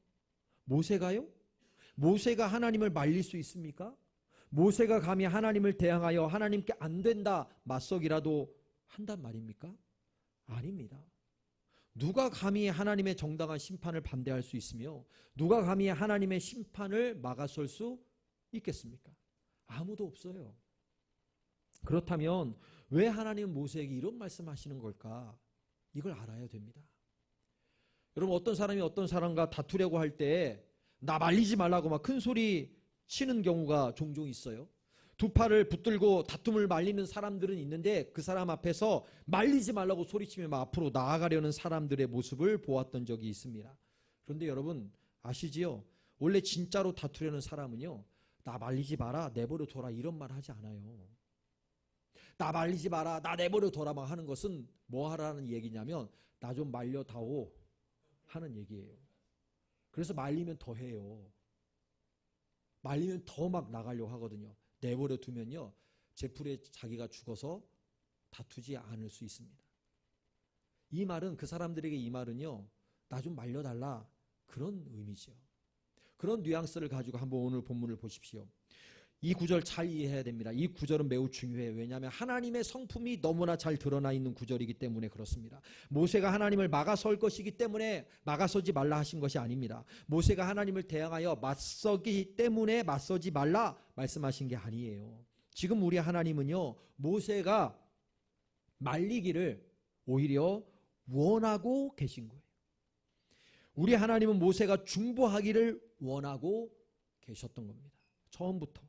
S1: 모세가요? 모세가 하나님을 말릴 수 있습니까? 모세가 감히 하나님을 대항하여 하나님께 안 된다 맞서기라도 한단 말입니까? 아닙니다. 누가 감히 하나님의 정당한 심판을 반대할 수 있으며 누가 감히 하나님의 심판을 막아설 수 있겠습니까? 아무도 없어요. 그렇다면 왜 하나님은 모세에게 이런 말씀하시는 걸까? 이걸 알아야 됩니다. 여러분, 어떤 사람이 어떤 사람과 다투려고 할 때 나 말리지 말라고 막 큰 소리 치는 경우가 종종 있어요. 두 팔을 붙들고 다툼을 말리는 사람들은 있는데 그 사람 앞에서 말리지 말라고 소리치며 앞으로 나아가려는 사람들의 모습을 보았던 적이 있습니다. 그런데 여러분 아시지요? 원래 진짜로 다투려는 사람은요, 나 말리지 마라, 내버려 둬라 이런 말 하지 않아요. 나 말리지 마라, 나 내버려 둬라 막 하는 것은 뭐 하라는 얘기냐면 나 좀 말려다오 하는 얘기예요. 그래서 말리면 더 해요. 말리면 더 막 나가려고 하거든요. 내버려 두면요, 제풀에 자기가 죽어서 다투지 않을 수 있습니다. 이 말은, 그 사람들에게 이 말은요, 나 좀 말려달라 그런 의미죠. 그런 뉘앙스를 가지고 한번 오늘 본문을 보십시오. 이 구절 잘 이해해야 됩니다. 이 구절은 매우 중요해요. 왜냐하면 하나님의 성품이 너무나 잘 드러나 있는 구절이기 때문에 그렇습니다. 모세가 하나님을 막아설 것이기 때문에 막아서지 말라 하신 것이 아닙니다. 모세가 하나님을 대항하여 맞서기 때문에 맞서지 말라 말씀하신 게 아니에요. 지금 우리 하나님은요, 모세가 말리기를 오히려 원하고 계신 거예요. 우리 하나님은 모세가 중보하기를 원하고 계셨던 겁니다. 처음부터.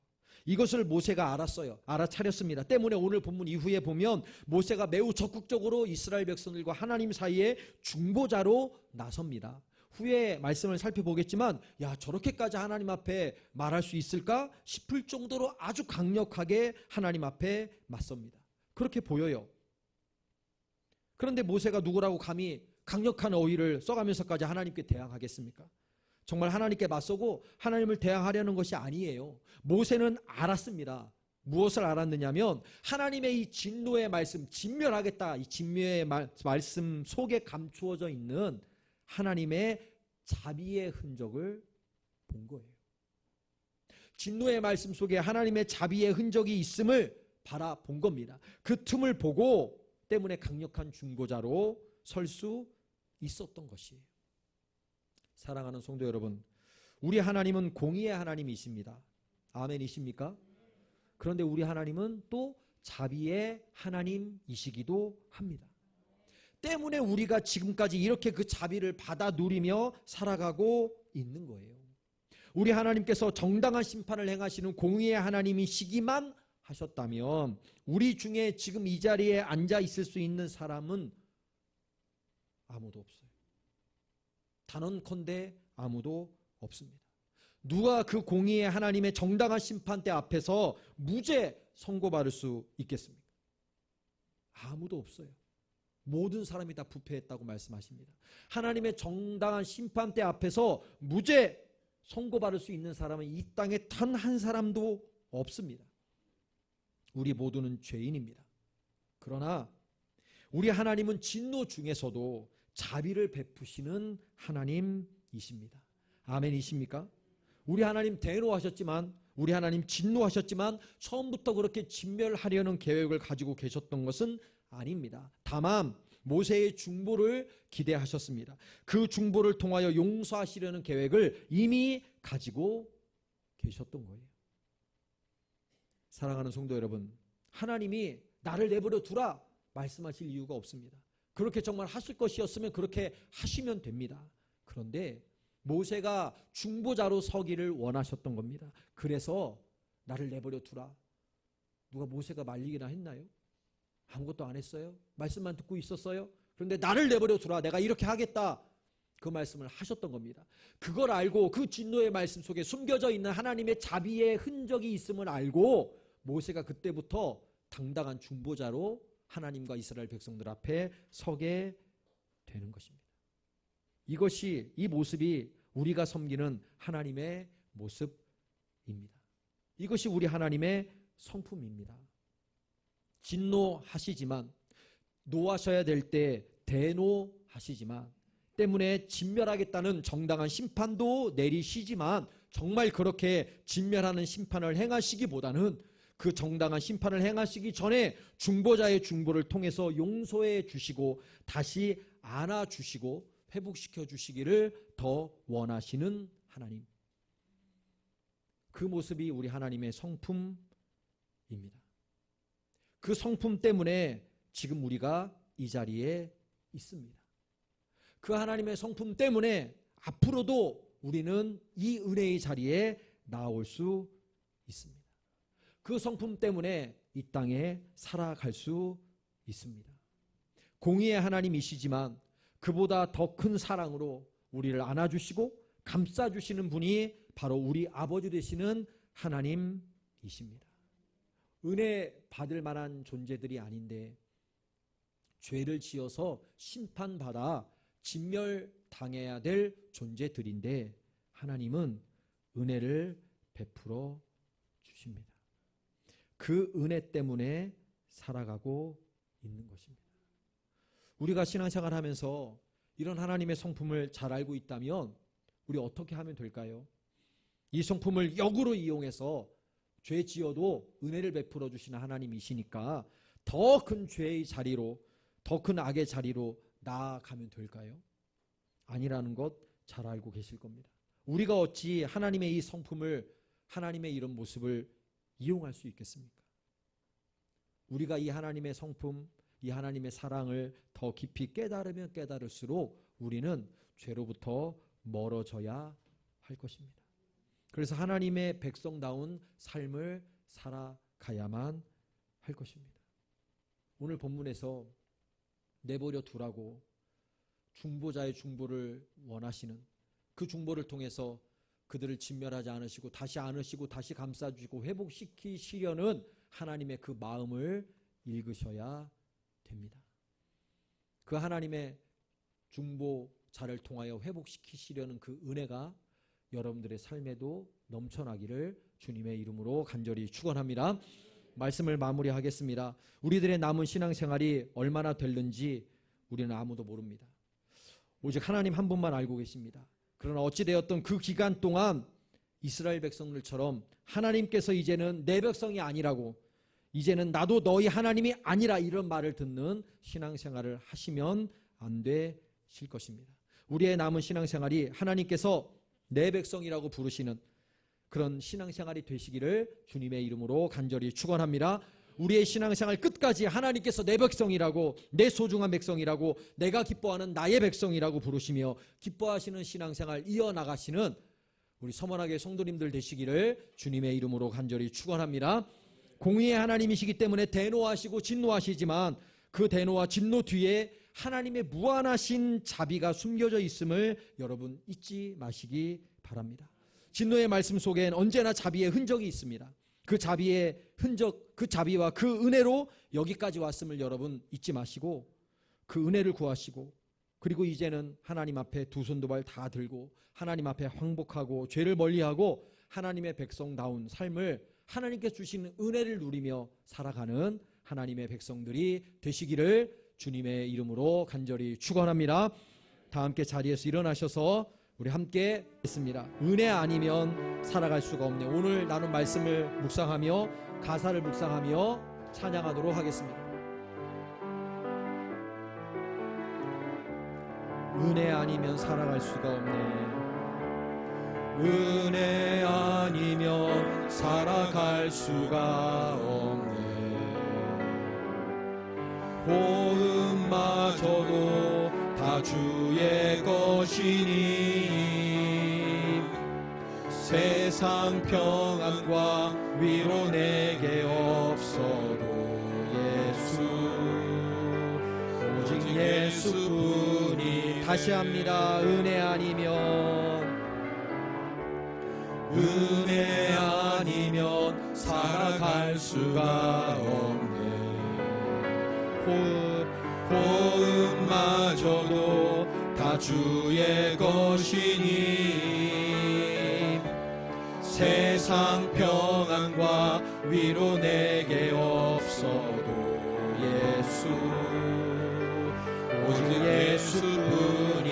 S1: 이것을 모세가 알았어요. 알아차렸습니다. 때문에 오늘 본문 이후에 보면 모세가 매우 적극적으로 이스라엘 백성들과 하나님 사이에 중보자로 나섭니다. 후에 말씀을 살펴보겠지만, 야, 저렇게까지 하나님 앞에 말할 수 있을까 싶을 정도로 아주 강력하게 하나님 앞에 맞섭니다. 그렇게 보여요. 그런데 모세가 누구라고 감히 강력한 어휘를 써가면서까지 하나님께 대항하겠습니까? 정말 하나님께 맞서고 하나님을 대항하려는 것이 아니에요. 모세는 알았습니다. 무엇을 알았느냐면 하나님의 이 진노의 말씀, 진멸하겠다, 이 진노의 말씀 속에 감추어져 있는 하나님의 자비의 흔적을 본 거예요. 진노의 말씀 속에 하나님의 자비의 흔적이 있음을 바라본 겁니다. 그 틈을 보고 때문에 강력한 중보자로 설 수 있었던 것이에요. 사랑하는 성도 여러분, 우리 하나님은 공의의 하나님이십니다. 아멘이십니까? 그런데 우리 하나님은 또 자비의 하나님이시기도 합니다. 때문에 우리가 지금까지 이렇게 그 자비를 받아 누리며 살아가고 있는 거예요. 우리 하나님께서 정당한 심판을 행하시는 공의의 하나님이시기만 하셨다면 우리 중에 지금 이 자리에 앉아 있을 수 있는 사람은 아무도 없어요. 단언컨대 아무도 없습니다. 누가 그 공의의 하나님의 정당한 심판대 앞에서 무죄 선고받을 수 있겠습니까? 아무도 없어요. 모든 사람이 다 부패했다고 말씀하십니다. 하나님의 정당한 심판대 앞에서 무죄 선고받을 수 있는 사람은 이 땅에 단 한 사람도 없습니다. 우리 모두는 죄인입니다. 그러나 우리 하나님은 진노 중에서도 자비를 베푸시는 하나님이십니다. 아멘이십니까? 우리 하나님 대노하셨지만, 우리 하나님 진노하셨지만 처음부터 그렇게 진멸하려는 계획을 가지고 계셨던 것은 아닙니다. 다만 모세의 중보를 기대하셨습니다. 그 중보를 통하여 용서하시려는 계획을 이미 가지고 계셨던 거예요. 사랑하는 성도 여러분, 하나님이 나를 내버려 두라 말씀하실 이유가 없습니다. 그렇게 정말 하실 것이었으면 그렇게 하시면 됩니다. 그런데 모세가 중보자로 서기를 원하셨던 겁니다. 그래서 나를 내버려 두라. 누가 모세가 말리기나 했나요? 아무것도 안 했어요. 말씀만 듣고 있었어요. 그런데 나를 내버려 두라. 내가 이렇게 하겠다. 그 말씀을 하셨던 겁니다. 그걸 알고 그 진노의 말씀 속에 숨겨져 있는 하나님의 자비의 흔적이 있음을 알고 모세가 그때부터 당당한 중보자로 하나님과 이스라엘 백성들 앞에 서게 되는 것입니다. 이것이, 이 모습이 우리가 섬기는 하나님의 모습입니다. 이것이 우리 하나님의 성품입니다. 진노하시지만, 노하셔야 될 때 대노하시지만, 때문에 진멸하겠다는 정당한 심판도 내리시지만, 정말 그렇게 진멸하는 심판을 행하시기보다는 그 정당한 심판을 행하시기 전에 중보자의 중보를 통해서 용서해 주시고 다시 안아주시고 회복시켜 주시기를 더 원하시는 하나님. 그 모습이 우리 하나님의 성품입니다. 그 성품 때문에 지금 우리가 이 자리에 있습니다. 그 하나님의 성품 때문에 앞으로도 우리는 이 은혜의 자리에 나올 수 있습니다. 그 성품 때문에 이 땅에 살아갈 수 있습니다. 공의의 하나님이시지만 그보다 더 큰 사랑으로 우리를 안아주시고 감싸주시는 분이 바로 우리 아버지 되시는 하나님이십니다. 은혜 받을 만한 존재들이 아닌데 죄를 지어서 심판받아 진멸당해야 될 존재들인데 하나님은 은혜를 베풀어 주십니다. 그 은혜 때문에 살아가고 있는 것입니다. 우리가 신앙생활 하면서 이런 하나님의 성품을 잘 알고 있다면 우리 어떻게 하면 될까요? 이 성품을 역으로 이용해서 죄 지어도 은혜를 베풀어 주시는 하나님이시니까 더 큰 죄의 자리로, 더 큰 악의 자리로 나아가면 될까요? 아니라는 것 잘 알고 계실 겁니다. 우리가 어찌 하나님의 이 성품을, 하나님의 이런 모습을 이용할 수 있겠습니까? 우리가 이 하나님의 성품, 이 하나님의 사랑을 더 깊이 깨달으면 깨달을수록 우리는 죄로부터 멀어져야 할 것입니다. 그래서 하나님의 백성다운 삶을 살아가야만 할 것입니다. 오늘 본문에서 내버려 두라고 중보자의 중보를 원하시는, 그 중보를 통해서 그들을 진멸하지 않으시고 다시 안으시고 다시 감싸주시고 회복시키시려는 하나님의 그 마음을 읽으셔야 됩니다. 그 하나님의 중보자를 통하여 회복시키시려는 그 은혜가 여러분들의 삶에도 넘쳐나기를 주님의 이름으로 간절히 축원합니다. 말씀을 마무리하겠습니다. 우리들의 남은 신앙생활이 얼마나 될는지 우리는 아무도 모릅니다. 오직 하나님 한 분만 알고 계십니다. 그러나 어찌되었던 그 기간 동안 이스라엘 백성들처럼 하나님께서 이제는 내 백성이 아니라고, 이제는 나도 너희 하나님이 아니라 이런 말을 듣는 신앙생활을 하시면 안 되실 것입니다. 우리의 남은 신앙생활이 하나님께서 내 백성이라고 부르시는 그런 신앙생활이 되시기를 주님의 이름으로 간절히 축원합니다. 우리의 신앙생활 끝까지 하나님께서 내 백성이라고, 내 소중한 백성이라고, 내가 기뻐하는 나의 백성이라고 부르시며 기뻐하시는 신앙생활 이어나가시는 우리 서머나교회 성도님들 되시기를 주님의 이름으로 간절히 축원합니다. 공의의 하나님이시기 때문에 대노하시고 진노하시지만 그 대노와 진노 뒤에 하나님의 무한하신 자비가 숨겨져 있음을 여러분 잊지 마시기 바랍니다. 진노의 말씀 속엔 언제나 자비의 흔적이 있습니다. 그 자비의 흔적, 그 자비와 그 은혜로 여기까지 왔음을 여러분 잊지 마시고 그 은혜를 구하시고, 그리고 이제는 하나님 앞에 두 손 두 발 다 들고 하나님 앞에 항복하고 죄를 멀리하고 하나님의 백성다운 삶을, 하나님께 주시는 은혜를 누리며 살아가는 하나님의 백성들이 되시기를 주님의 이름으로 간절히 축원합니다. 다 함께 자리에서 일어나셔서 우리 함께 했습니다. 은혜 아니면 살아갈 수가 없네요. 오늘 나눈 말씀을 묵상하며 가사를 묵상하며 찬양하도록 하겠습니다. 은혜 아니면 살아갈 수가 없네. 은혜 아니면 살아갈 수가 없네. 호흡마저도 다 주의 것이니 세상 평안과 위로 내게 없어도 예수, 오직 예수뿐이. 다시 합니다. 은혜 아니면 살아갈 수가 없네. 호흡마저도 다 주의 것이니 세상 평안과 위로 내게 없어도 예수, 오직 예수뿐이네.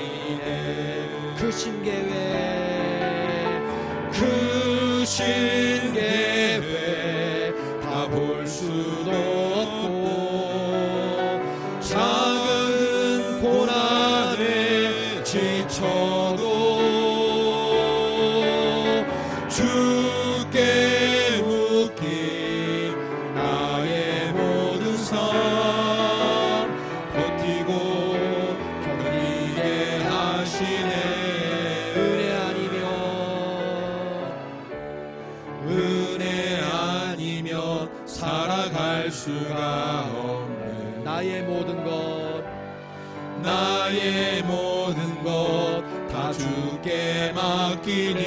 S1: 그 신계회 다 볼 수도 없고 작은 고난에 지쳐도 주께 묶인 나의 모든 삶 버티고 견디게 하시네. 은혜 아니면 살아갈 수가 없네. 나의 모든 것 다 주께 맡기니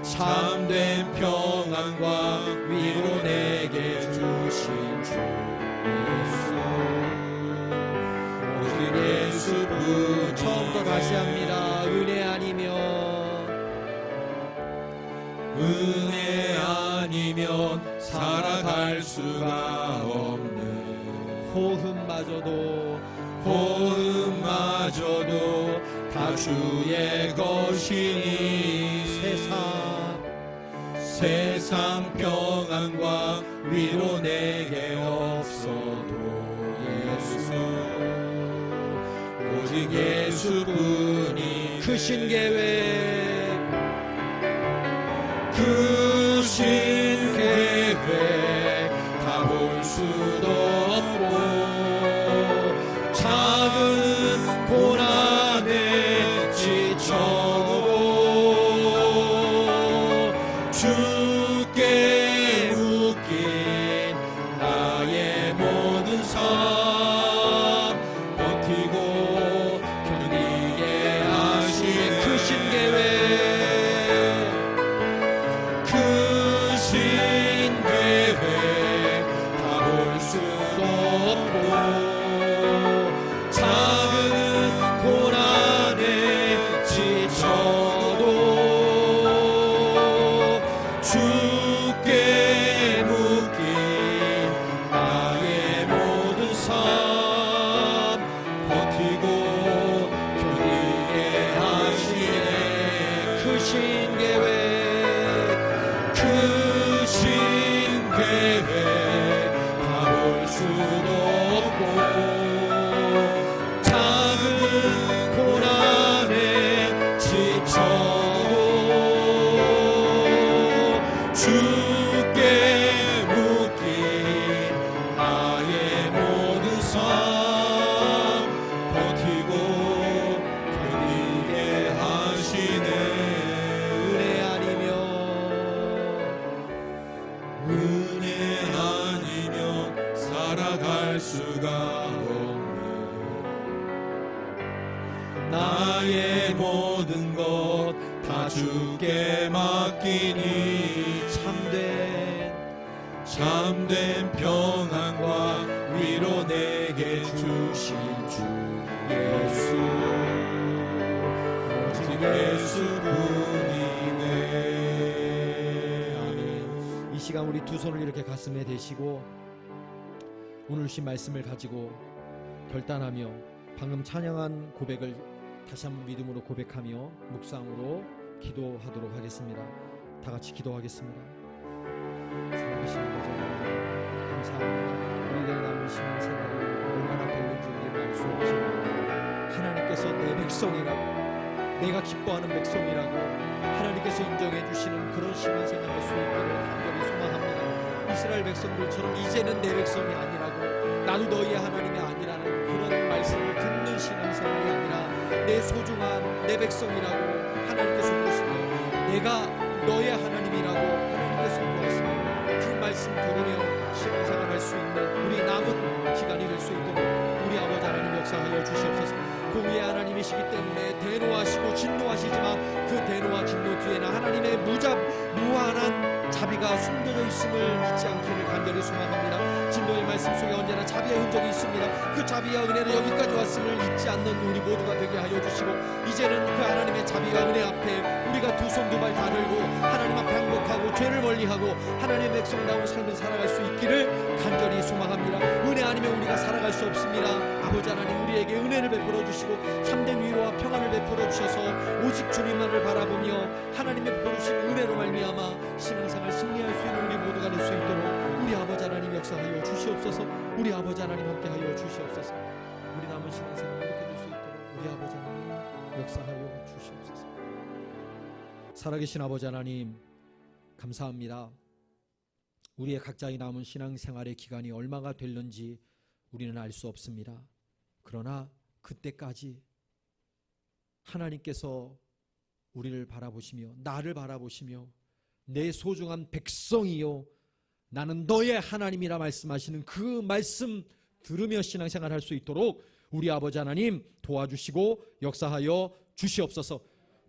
S1: 참된 평안과 위로 내게 주신 주 예수, 오직 예수뿐이. 처음부터 다시 합니다. 은혜 아니면 살아갈 수가 없네. 호흡마저도 다 주의 것이니 세상 평안과 위로 내게 없어도 예수, 오직 예수뿐이. 그 신계회 다 볼 수도 없고 작은 고난에 지쳐도 주께 묶인 나의 모든 삶 버티고 견디게 하신 그 신계회 다 볼 수도 없고 작은 고난에 지쳐도 주께 묶인 나의 모든 삶 버티고 견디게 하시네. 그 신계회 다 볼 수도 없고 작은 고난에 지쳐도 주께 묶인 나의 모든 삶 버티고 견디게 하시네. 은혜 아니면 살아갈 수가 없네. 나의 모든 것
S3: 주께 맡기니 참된 평안과 위로 내게 주신 주 예수 오직 예수뿐이네.
S1: 아멘. 이 시간 우리 두 손을 이렇게 가슴에 대시고 오늘 주신 말씀을 가지고 결단하며 방금 찬양한 고백을 다시 한번 믿음으로 고백하며 묵상으로 기도하도록 하겠습니다. 다 같이 기도하겠습니다. 살아계신 아버지 감사합니다. 우리의 남은 신앙생활이 얼마나 별론지 우리는 알 수 없지만 하나님께서 내 백성이라고, 내가 기뻐하는 백성이라고 하나님께서 인정해 주시는 그런 신앙생활 할 수 있도록 간절히 소망합니다. 이스라엘 백성들처럼 이제는 내 백성이 아니라고, 나도 너희의 하나님이 아니라는 그런 말씀을 듣는 신앙생활이 아니라 내 소중한 내 백성이라고 하나님께서 부르시며 내가 너의 하나님이라고 하나님께서 부르시며 그 말씀 들으며 신앙생활 할 수 있는 우리 남은 기간이 될 수 있도록 우리 아버지 하나님 역사하여 주시옵소서. 공의의 하나님이시기 때문에 대노하시고 진노하시지만 그 대노와 진노 뒤에는 하나님의 무한한 자비가 숨겨져 있음을 잊지 않기를 간절히 소망합니다. 진노의 말씀 속에 언제나 자비의 흔적이 있습니다. 그 자비와 은혜는 여기까지 왔음을 잊지 않는 우리 모두가 되게 하여 주시고 이제는 그 하나님의 자비와 은혜 앞에 우리가 두 손 두 발 다 들고 하나님 앞에 항복하고 죄를 멀리하고 하나님의 백성다운 삶을 살아갈 수 있기를 간절히 소망합니다. 은혜 아니면 우리가 살아갈 수 없습니다. 아버지 하나님 우리에게 은혜를 베풀어 주시고 참된 위로와 평안을 베풀어 주셔서 오직 주님만을 바라보며 하나님의 베푸신 은혜로 말미암아 신앙생활 승리할 수 있는 우리 모두가 될 수 있도록 우리 아버지 하나님 역사하여 주시옵소서. 우리 아버지 하나님 함께하여 주시옵소서. 우리 남은 신앙생활 이렇게 될 수 있도록 우리 아버지 하나님 역사하여 주시옵소서. 살아계신 아버지 하나님 감사합니다. 우리의 각자의 남은 신앙생활의 기간이 얼마가 될는지 우리는 알 수 없습니다. 그러나 그때까지 하나님께서 우리를 바라보시며 나를 바라보시며 내 소중한 백성이요 나는 너의 하나님이라 말씀하시는 그 말씀 들으며 신앙생활 할 수 있도록 우리 아버지 하나님 도와주시고 역사하여 주시옵소서.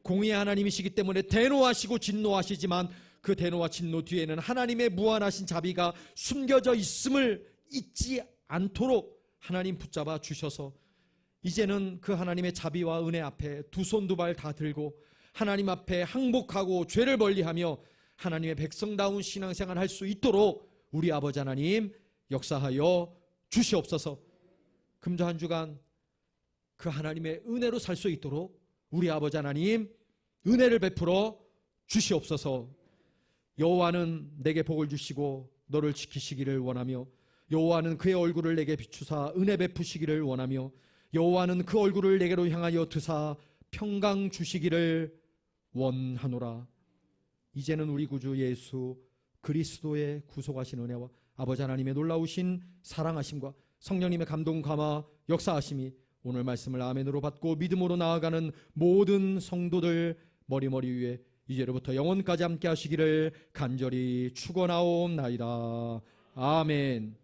S1: 공의의 하나님이시기 때문에 대노하시고 진노하시지만 그 대노와 진노 뒤에는 하나님의 무한하신 자비가 숨겨져 있음을 잊지 않도록 하나님 붙잡아 주셔서 이제는 그 하나님의 자비와 은혜 앞에 두 손 두 발 다 들고 하나님 앞에 항복하고 죄를 멀리하며 하나님의 백성다운 신앙생활 할 수 있도록 우리 아버지 하나님 역사하여 주시옵소서. 금주 한 주간 그 하나님의 은혜로 살 수 있도록 우리 아버지 하나님 은혜를 베풀어 주시옵소서. 여호와는 내게 복을 주시고 너를 지키시기를 원하며 여호와는 그의 얼굴을 내게 비추사 은혜 베푸시기를 원하며 여호와는 그 얼굴을 내게로 향하여 드사 평강 주시기를 원하노라. 이제는 우리 구주 예수 그리스도의 구속하신 은혜와 아버지 하나님의 놀라우신 사랑하심과 성령님의 감동 감화 역사하심이 오늘 말씀을 아멘으로 받고 믿음으로 나아가는 모든 성도들 머리머리 위에 이제로부터 영원까지 함께 하시기를 간절히 축원하옵나이다. 아멘.